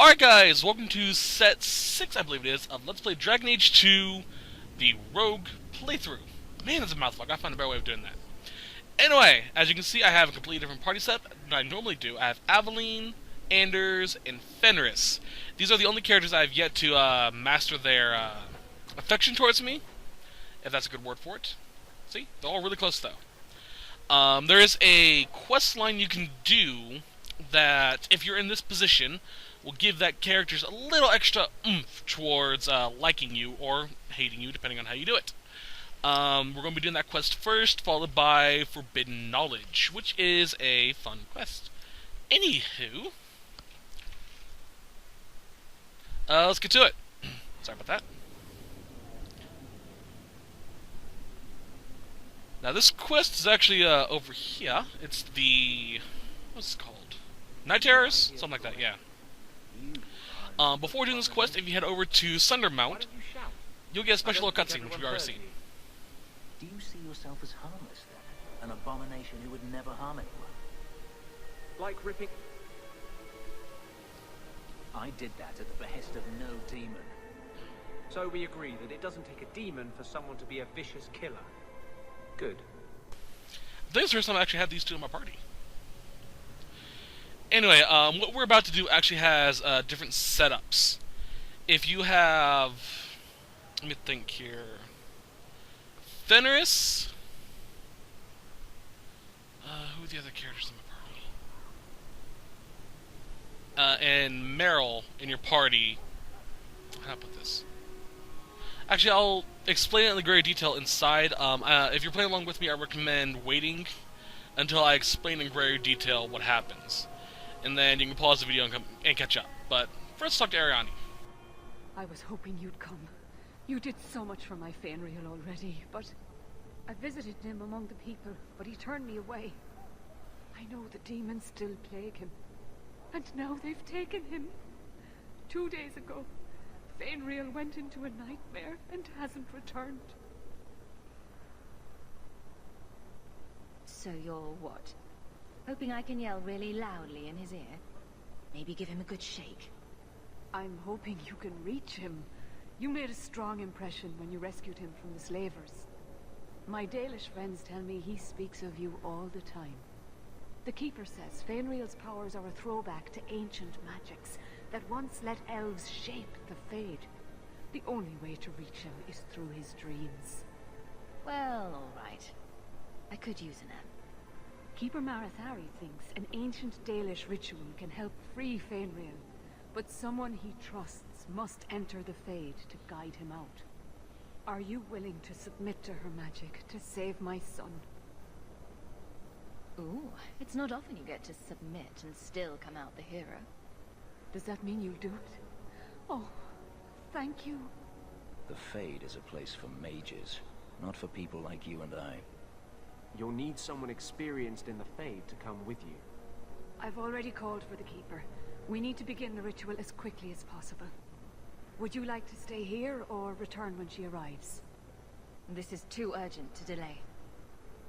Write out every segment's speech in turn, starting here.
Alright guys, welcome to set 6, I believe it is, of Let's Play Dragon Age 2, the Rogue playthrough. Man, that's a mouthful. I gotta find a better way of doing that. Anyway, as you can see, I have a completely different party set than I normally do. I have Aveline, Anders, and Fenris. These are the only characters I have yet to master their affection towards me, if that's a good word for it. See? They're all really close, though. There is a quest line you can do that, if you're in this position, will give that characters a little extra oomph towards liking you or hating you, depending on how you do it. We're going to be doing that quest first, followed by Forbidden Knowledge, which is a fun quest. Anywho, let's get to it. Sorry about that. Now this quest is actually over here. It's the... what's it called? Night Terrors? Something like that, yeah. Before doing this quest, if you head over to Sundermount, you'll get a special little cutscene, which we've already seen. Do you see yourself as harmless then? An abomination who would never harm anyone? Like ripping... I did that at the behest of no demon. So we agree that it doesn't take a demon for someone to be a vicious killer. Good. This is the first time I actually had these two in my party. Anyway, what we're about to do actually has different setups. If you have... let me think here. Fenris. Who are the other characters in my party? And Meryl in your party. How do I put this? Actually, I'll explain it in greater detail inside. If you're playing along with me, I recommend waiting until I explain in greater detail what happens. And then you can pause the video and catch up. But first, talk to Ariane. I was hoping you'd come. You did so much for my Fenriel already, but I visited him among the people, but he turned me away. I know the demons still plague him, and now they've taken him. 2 days ago, Fenriel went into a nightmare and hasn't returned. So you're what? Hoping I can yell really loudly in his ear? Maybe give him a good shake. I'm hoping you can reach him. You made a strong impression when you rescued him from the slavers. My Dalish friends tell me he speaks of you all the time. The Keeper says Fenriel's powers are a throwback to ancient magics that once let elves shape the Fade. The only way to reach him is through his dreams. Well, all right. I could use an amp. Keeper Marathari thinks an ancient Dalish ritual can help free Fenriel, but someone he trusts must enter the Fade to guide him out. Are you willing to submit to her magic to save my son? Ooh, it's not often you get to submit and still come out the hero. Does that mean you'll do it? Oh, thank you. The Fade is a place for mages, not for people like you and I. You'll need someone experienced in the Fade to come with you. I've already called for the Keeper. We need to begin the ritual as quickly as possible. Would you like to stay here or return when she arrives? This is too urgent to delay.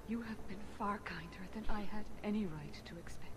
You have been far kinder than I had any right to expect.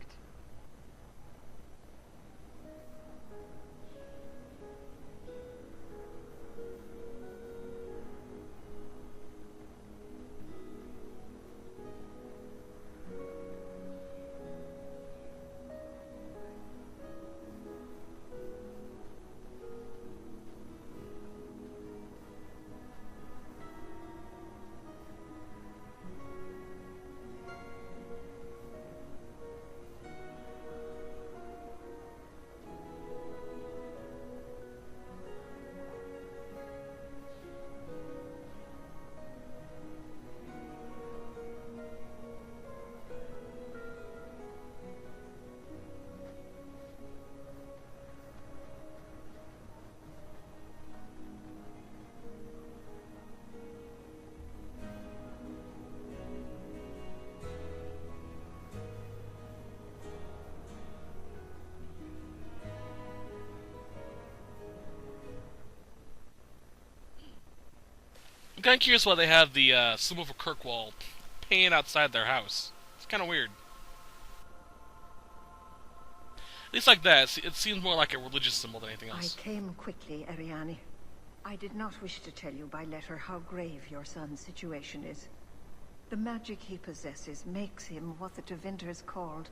kind of curious why they have the symbol for Kirkwall painted outside their house. It's kind of weird. least like that, it seems more like a religious symbol than anything I else. came quickly, Ariane. I did not wish to tell you by letter how grave your son's situation is. The magic he possesses makes him what the Tevinters called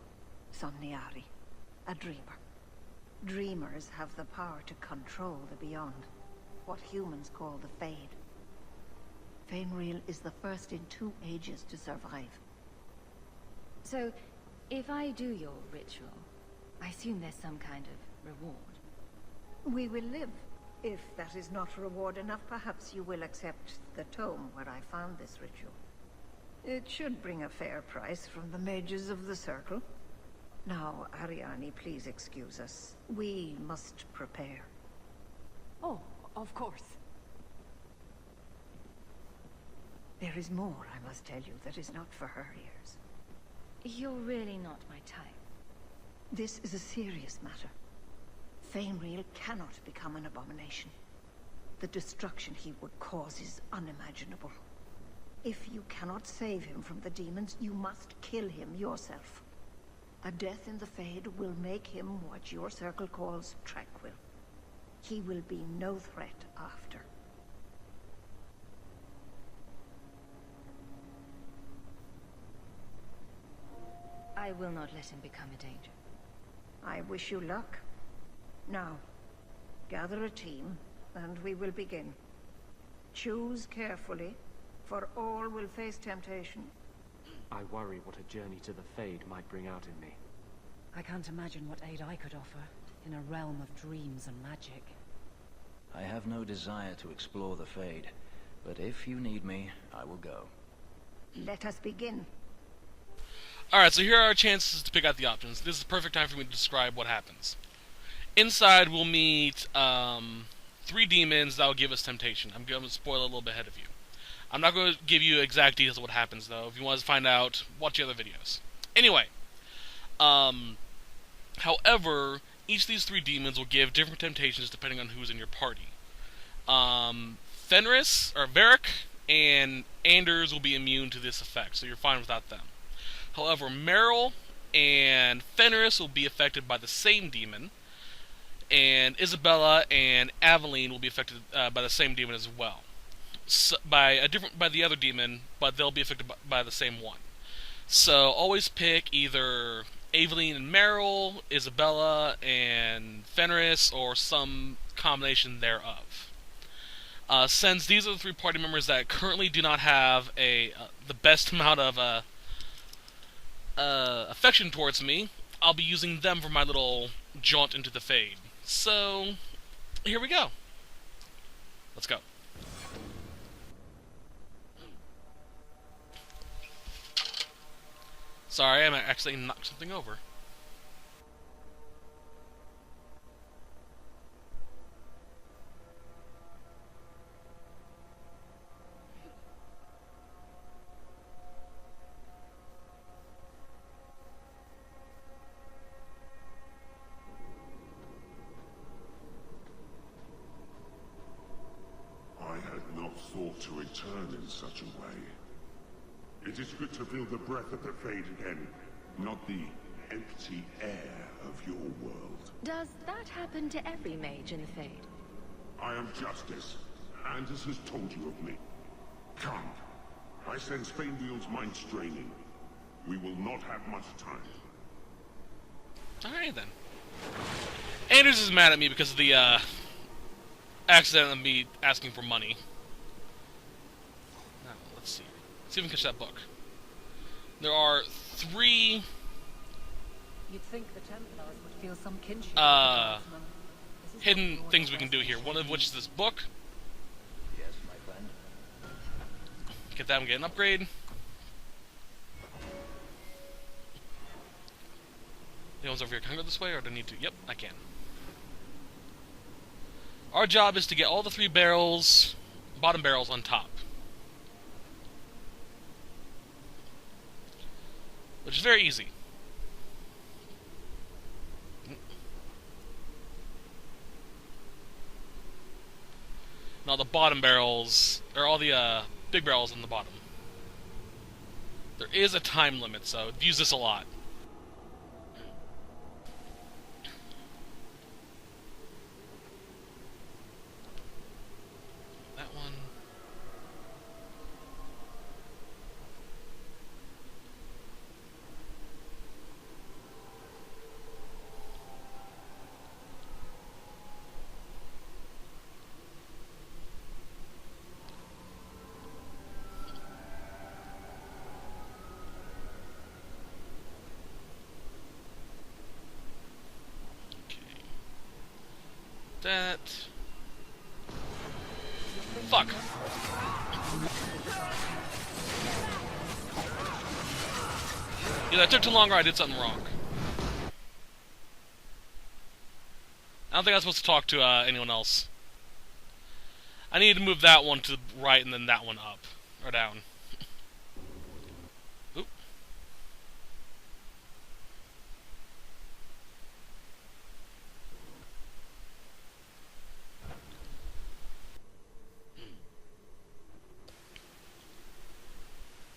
Somniari, a dreamer. Dreamers have the power to control the beyond, what humans call the Fade. Fainreal is the first in 2 ages to survive. So, if I do your ritual, I assume there's some kind of reward. We will live. If that is not reward enough, perhaps you will accept the tome where I found this ritual. It should bring a fair price from the mages of the Circle. Now, Ariane, please excuse us. We must prepare. Oh, of course. There is more I must tell you that is not for her ears. You're really not my type. This is a serious matter. Fainreal cannot become an abomination. The destruction he would cause is unimaginable. If you cannot save him from the demons, you must kill him yourself. A death in the Fade will make him what your circle calls tranquil. He will be no threat after. I will not let him become a danger. I wish you luck. Now, gather a team, and we will begin. Choose carefully, for all will face temptation. I worry what a journey to the Fade might bring out in me. I can't imagine what aid I could offer in a realm of dreams and magic. I have no desire to explore the Fade, but if you need me, I will go. Let us begin. Alright, so here are our chances to pick out the options. This is the perfect time for me to describe what happens. Inside, we'll meet 3 demons that will give us temptation. I'm going to spoil a little bit ahead of you. I'm not going to give you exact details of what happens, though. If you want to find out, watch the other videos. Anyway, however, each of these 3 demons will give different temptations depending on who's in your party. Fenris, or Varric, and Anders will be immune to this effect, so you're fine without them. However, Meryl and Fenris will be affected by the same demon, and Isabella and Aveline will be affected by the same demon as well. So, by the other demon, but they'll be affected by the same one. So always pick either Aveline and Meryl, Isabella and Fenris, or some combination thereof. Since these are the 3 party members that currently do not have the best amount of affection towards me, I'll be using them for my little jaunt into the Fade. So, here we go. Let's go. Sorry, I actually knocked something over. I had not thought to return in such a way. It is good to feel the breath of the Fade again, not the empty air of your world. Does that happen to every mage in the Fade? I am Justice. Anders has told you of me. Come. I sense Fainreal's mind straining. We will not have much time. Alright then. Anders is mad at me because of the accident of me asking for money. Now, let's see. See if we can catch that book. There are 3 You'd think the Templars would feel some kinship with the Guardsmen. This is hidden not things your we can do here. One of which is this book. Yes, my friend. Get that and get an upgrade. Anyone's over here. Can I go this way or do I need to? Yep, I can. Our job is to get all the 3 barrels, bottom barrels on top. Which is very easy. And all the bottom barrels, or all the big barrels on the bottom. There is a time limit, so use this a lot. that. Fuck. Yeah, that took too long or I did something wrong. I don't think I was supposed to talk to anyone else. I need to move that one to the right and then that one up. Or down. Oop.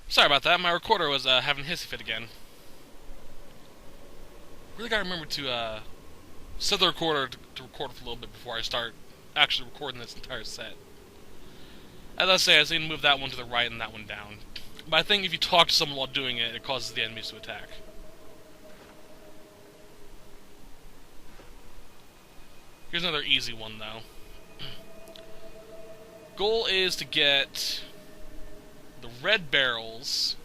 Sorry about that, my recorder was having a hissy fit again. Really gotta remember to set the recorder to record for a little bit before I start actually recording this entire set. As I say, I just need to move that one to the right and that one down. But I think if you talk to someone while doing it, it causes the enemies to attack. Here's another easy one, though. Goal is to get the red barrels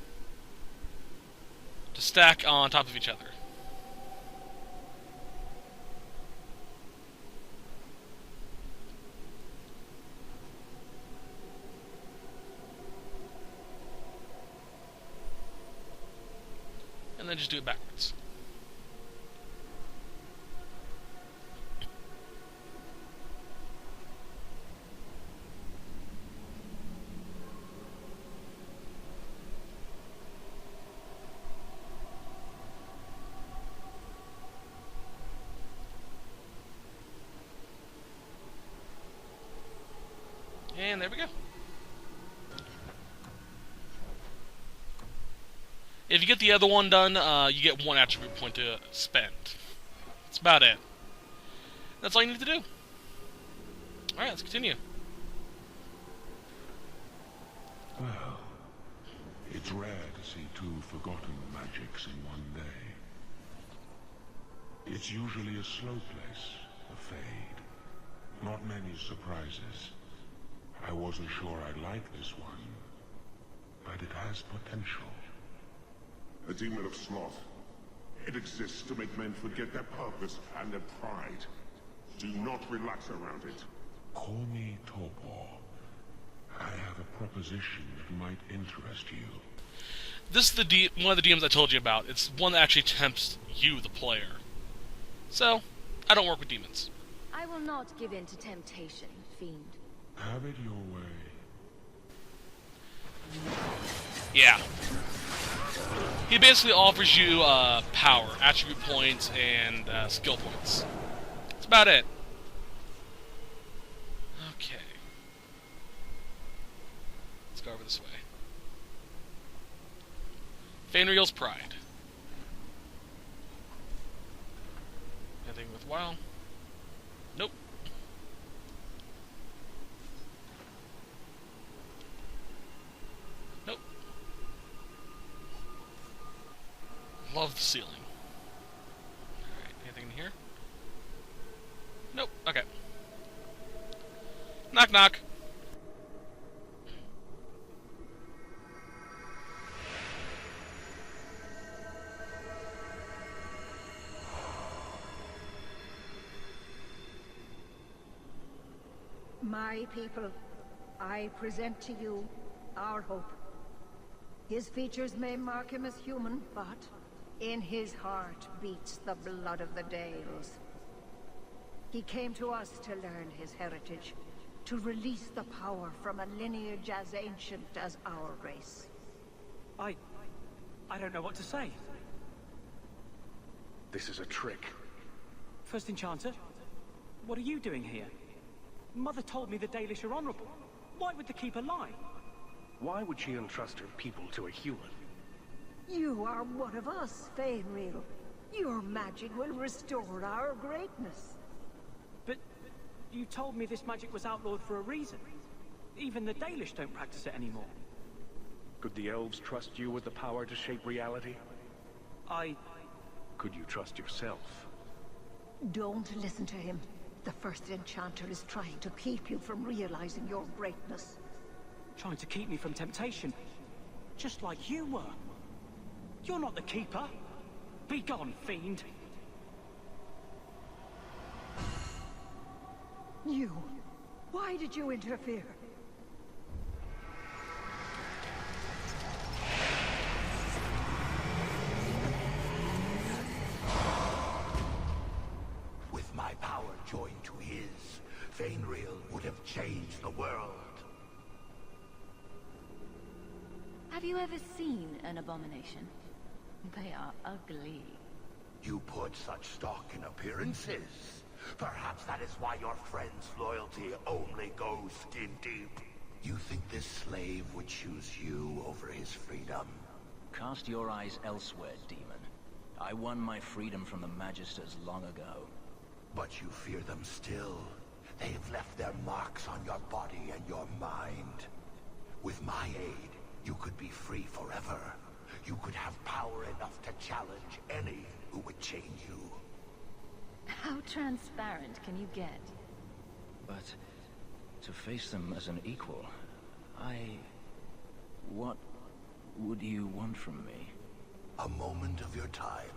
to stack on top of each other. And then just do it backwards. And there we go. If you get the other one done, you get one attribute point to spend. That's about it. That's all you need to do. Alright, let's continue. Well, it's rare to see two forgotten magics in one day. It's usually a slow place, a fade. Not many surprises. I wasn't sure I'd like this one, but it has potential. A demon of sloth. It exists to make men forget their purpose and their pride. Do not relax around it. Call me Torpor. I have a proposition that might interest you. This is the one of the demons I told you about. It's one that actually tempts you, the player. So, I don't work with demons. I will not give in to temptation, fiend. Have it your way. Yeah. He basically offers you power, attribute points, and skill points. That's about it. Okay. Let's go over this way. Fainriel's Pride. Anything worthwhile? Nope. Nope. Love the ceiling. Alright, anything in here? Nope, okay. Knock knock. My people, I present to you our hope. His features may mark him as human, but in his heart beats the blood of the Dales. He came to us to learn his heritage, to release the power from a lineage as ancient as our race. I don't know what to say. This is a trick. First Enchanter, what are you doing here? Mother told me the Dalish are honorable. Why would the Keeper lie? Why would she entrust her people to a human? You are one of us, Fainriel. Your magic will restore our greatness. But you told me this magic was outlawed for a reason. Even the Dalish don't practice it anymore. Could the elves trust you with the power to shape reality? Could you trust yourself? Don't listen to him. The First Enchanter is trying to keep you from realizing your greatness. Trying to keep me from temptation. Just like you were. You're not the Keeper. Be gone, fiend. You. Why did you interfere? With my power joined to his, Fainreal would have changed the world. Have you ever seen an abomination? They are ugly. You put such stock in appearances. Perhaps that is why your friend's loyalty only goes skin deep. You think this slave would choose you over his freedom? Cast your eyes elsewhere, demon. I won my freedom from the Magisters long ago. But you fear them still. They have left their marks on your body and your mind. With my aid, you could be free forever. You could have power enough to challenge any who would chain you. How transparent can you get? But to face them as an equal, what would you want from me? A moment of your time,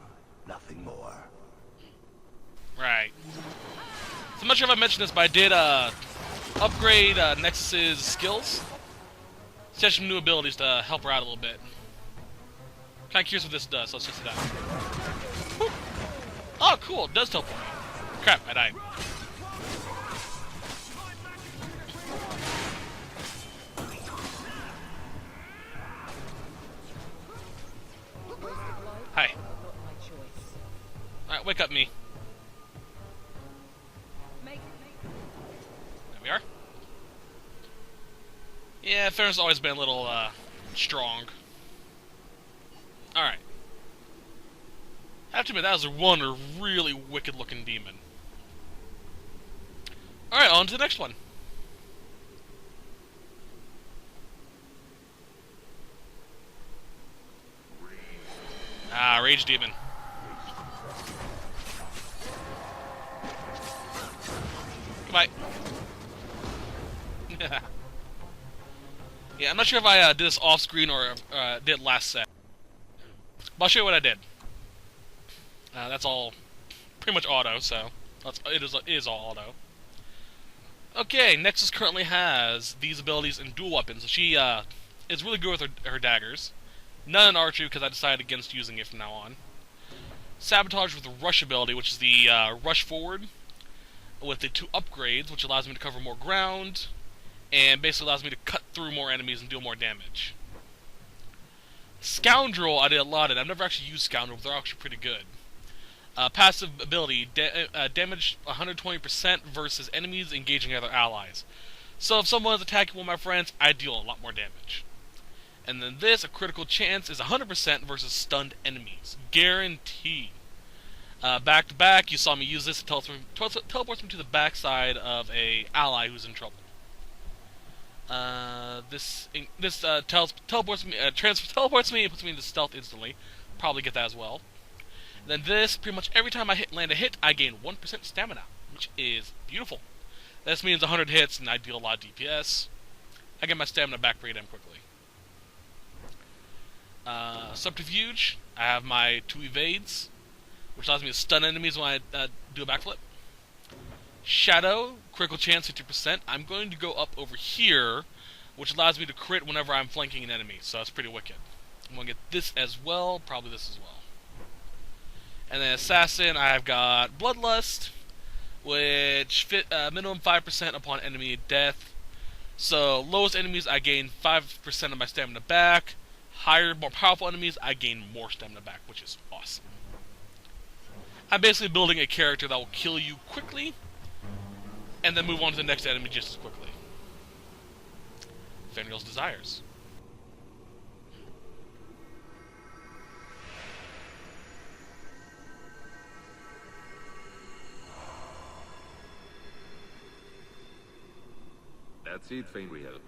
nothing more. Right. So I'm not sure if I mentioned this, but I did upgrade Nexus's skills. She has some new abilities to help her out a little bit. Kinda curious what this does, so let's test it out. Whew. Oh, cool, it does teleport me. Crap, I died. Hi. Alright, wake up me. There we are. Yeah, Farron's always been a little, strong. Alright. I have to admit, that was one really wicked-looking demon. Alright, on to the next one. Ah, Rage Demon. Goodbye. Yeah, I'm not sure if I did this off-screen or did last set. But I'll show you what I did. That's all pretty much auto, so it is all auto. Okay, Nexus currently has these abilities in dual weapons. She is really good with her daggers. None in archery because I decided against using it from now on. Sabotage with the rush ability, which is the rush forward with the 2 upgrades, which allows me to cover more ground and basically allows me to cut through more enemies and deal more damage. Scoundrel I did a lot of. I've never actually used Scoundrel, but they're actually pretty good. Passive ability, damage 120% versus enemies engaging other allies. So if someone is attacking one of my friends, I deal a lot more damage. And then this, a critical chance, is 100% versus stunned enemies. Guaranteed. Back to back, you saw me use this. It teleports me to the backside of a ally who's in trouble. This teleports me and puts me into stealth instantly. Probably get that as well. Then this, pretty much every time I land a hit, I gain 1% stamina, which is beautiful. This means 100 hits and I deal a lot of DPS. I get my stamina back pretty damn quickly. Subterfuge, I have my 2 evades, which allows me to stun enemies when I do a backflip. Shadow, critical chance 50%. I'm going to go up over here, which allows me to crit whenever I'm flanking an enemy, so that's pretty wicked. I'm going to get this as well, probably this as well. And then Assassin, I've got Bloodlust, which minimum 5% upon enemy death. So lowest enemies, I gain 5% of my stamina back. Higher, more powerful enemies, I gain more stamina back, which is awesome. I'm basically building a character that will kill you quickly, and then move on to the next enemy just as quickly. Fenrir's Desires. That's it, Fainreal.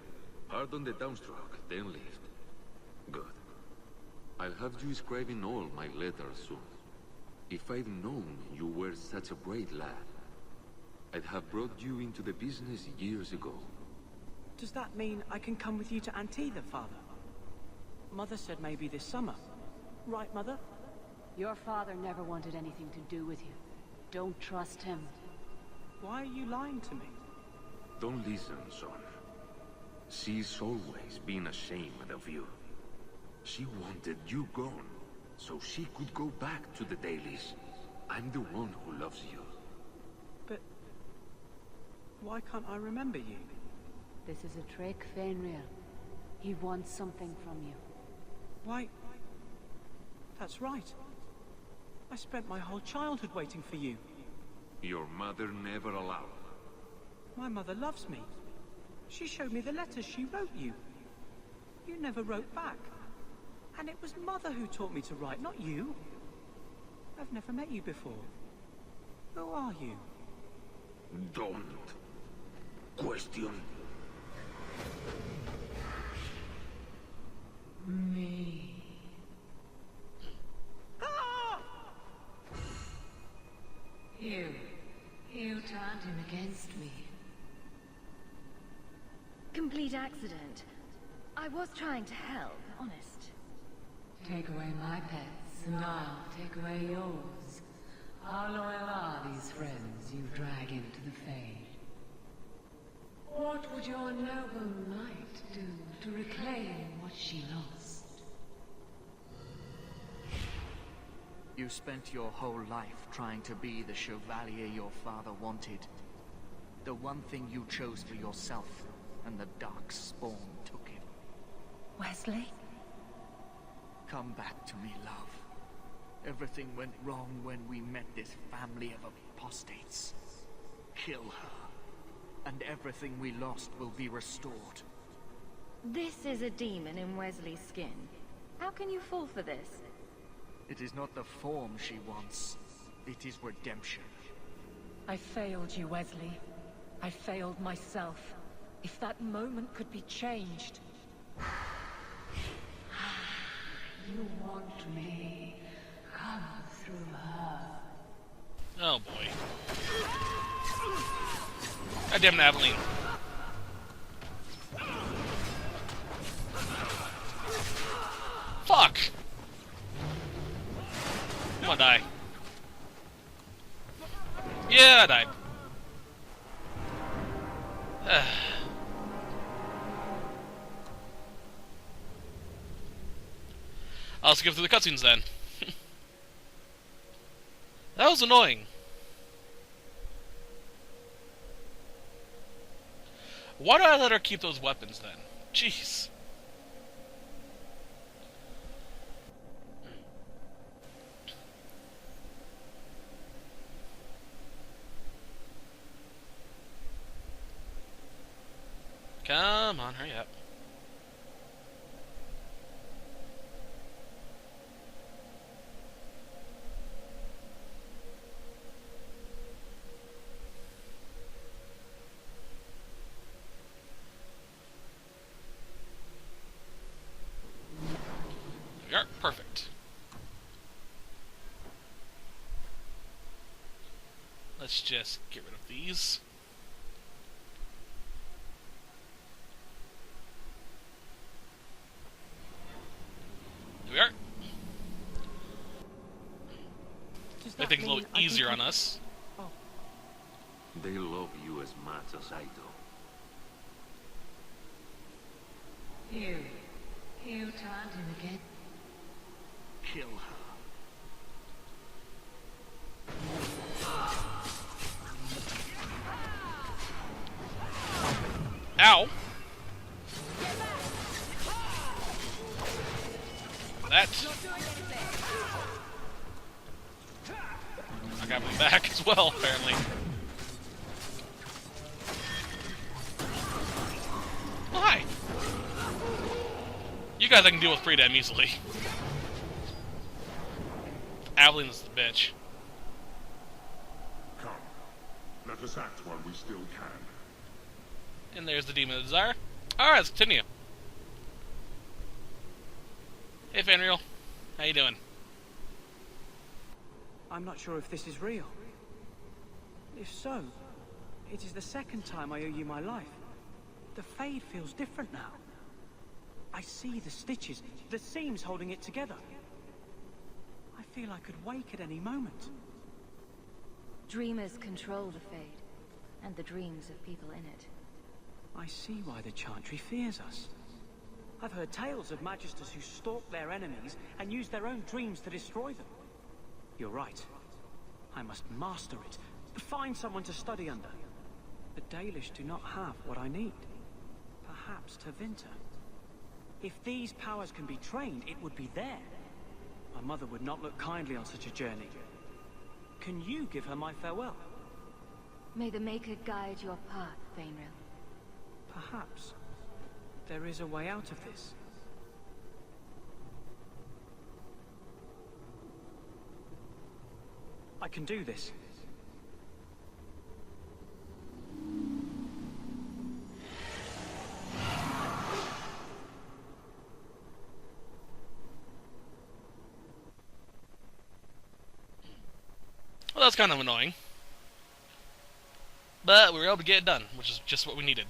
Hard on the downstroke, then lift. Good. I'll have you scribing all my letters soon. If I'd known you were such a brave lad, I'd have brought you into the business years ago. Does that mean I can come with you to Antida, Father? Mother said maybe this summer. Right, Mother? Your father never wanted anything to do with you. Don't trust him. Why are you lying to me? Don't listen, son. She's always been ashamed of you. She wanted you gone, so she could go back to the dailies. I'm the one who loves you. But why can't I remember you? This is a trick, Fenrir. He wants something from you. Why? That's right. I spent my whole childhood waiting for you. Your mother never allowed. My mother loves me. She showed me the letters she wrote you. You never wrote back. And it was Mother who taught me to write, not you. I've never met you before. Who are you? Don't question me. You turned him against me. Complete accident. I was trying to help, honest. Take away my pets, and I'll take away yours. How loyal are these friends you drag into the Fade? What would your noble knight do to reclaim what she lost? You spent your whole life trying to be the chevalier your father wanted. The one thing you chose for yourself, and the dark spawn took it. Wesley? Come back to me, love. Everything went wrong when we met this family of apostates. Kill her, and everything we lost will be restored. This is a demon in Wesley's skin. How can you fall for this? It is not the form she wants. It is redemption. I failed you, Wesley. I failed myself. If that moment could be changed. You want me? Come through her. Oh boy. Goddamn it, Aveline. Fuck! I'm gonna die. Yeah, I died. I'll skip through the cutscenes then. That was annoying. Why did I let her keep those weapons then? Jeez. Come on, hurry up. There we are. Perfect. Let's just get rid of these. There we are. Make things a little easier on us. Oh. They love you as much as I do. You turned him again. Kill her. Ow! That. I got my back as well, apparently. Oh, hi! You guys I can deal with pretty damn easily. Aveline is the bitch. Come, let us act while we still can. And there's the Demon of Desire. Alright, let's continue. Hey, Fenrir. How you doing? I'm not sure if this is real. If so, it is the second time I owe you my life. The Fade feels different now. I see the stitches, the seams holding it together. I feel I could wake at any moment. Dreamers control the Fade, and the dreams of people in it. I see why the Chantry fears us. I've heard tales of magisters who stalk their enemies and use their own dreams to destroy them. You're right. I must master it. Find someone to study under. The Dalish do not have what I need. Perhaps Tevinter. If these powers can be trained, it would be there. My mother would not look kindly on such a journey. Can you give her my farewell? May the Maker guide your path, Fainril. Perhaps. There is a way out of this. I can do this. Well, that's kind of annoying. But we were able to get it done, which is just what we needed.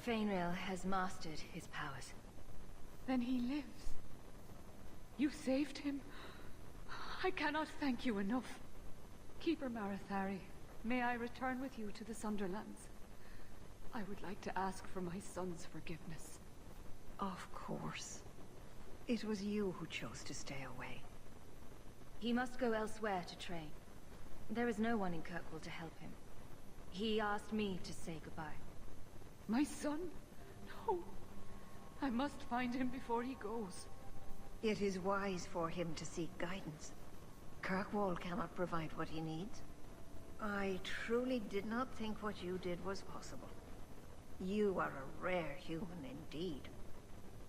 Fainril has mastered his powers. Then he lives. You saved him. I cannot thank you enough. Keeper Marathari, may I return with you to the Sunderlands? I would like to ask for my son's forgiveness. Of course. It was you who chose to stay away. He must go elsewhere to train. There is no one in Kirkwall to help him. He asked me to say goodbye. My son? No. I must find him before he goes. It is wise for him to seek guidance. Kirkwall cannot provide what he needs. I truly did not think what you did was possible. You are a rare human indeed.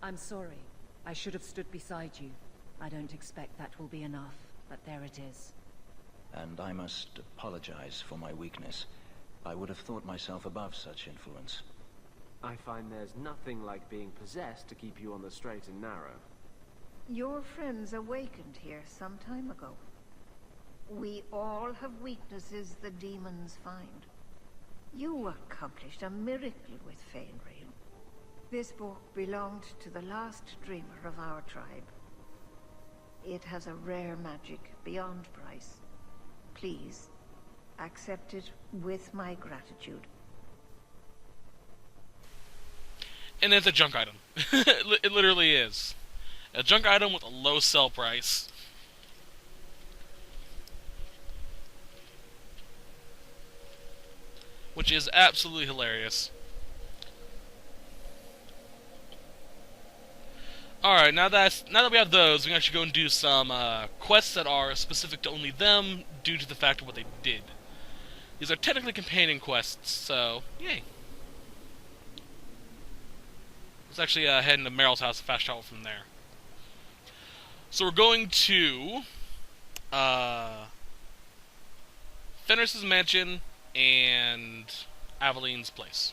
I'm sorry. I should have stood beside you. I don't expect that will be enough, but there it is. And I must apologize for my weakness. I would have thought myself above such influence. I find there's nothing like being possessed to keep you on the straight and narrow. Your friends awakened here some time ago. We all have weaknesses the demons find. You accomplished a miracle with Fainril. This book belonged to the last dreamer of our tribe. It has a rare magic beyond price. Please, accept it with my gratitude. And it's a junk item. It literally is. A junk item with a low sell price. Which is absolutely hilarious. Alright, now that we have those, we can actually go and do some quests that are specific to only them due to the fact of what they did. These are technically companion quests, so yay. Let's actually head into Meryl's house and fast travel from there. So we're going to Fenris's mansion and Aveline's place,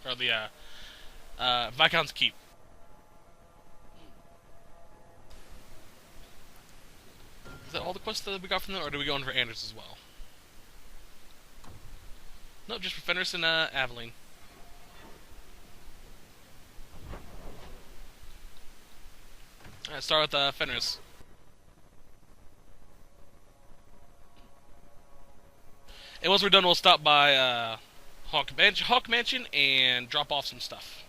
or the Viscount's keep. Is that all the quests that we got from them, or do we go in for Anders as well? No, just for Fenris and Aveline. Alright, start with Fenris. And once we're done, we'll stop by Hawk Mansion and drop off some stuff.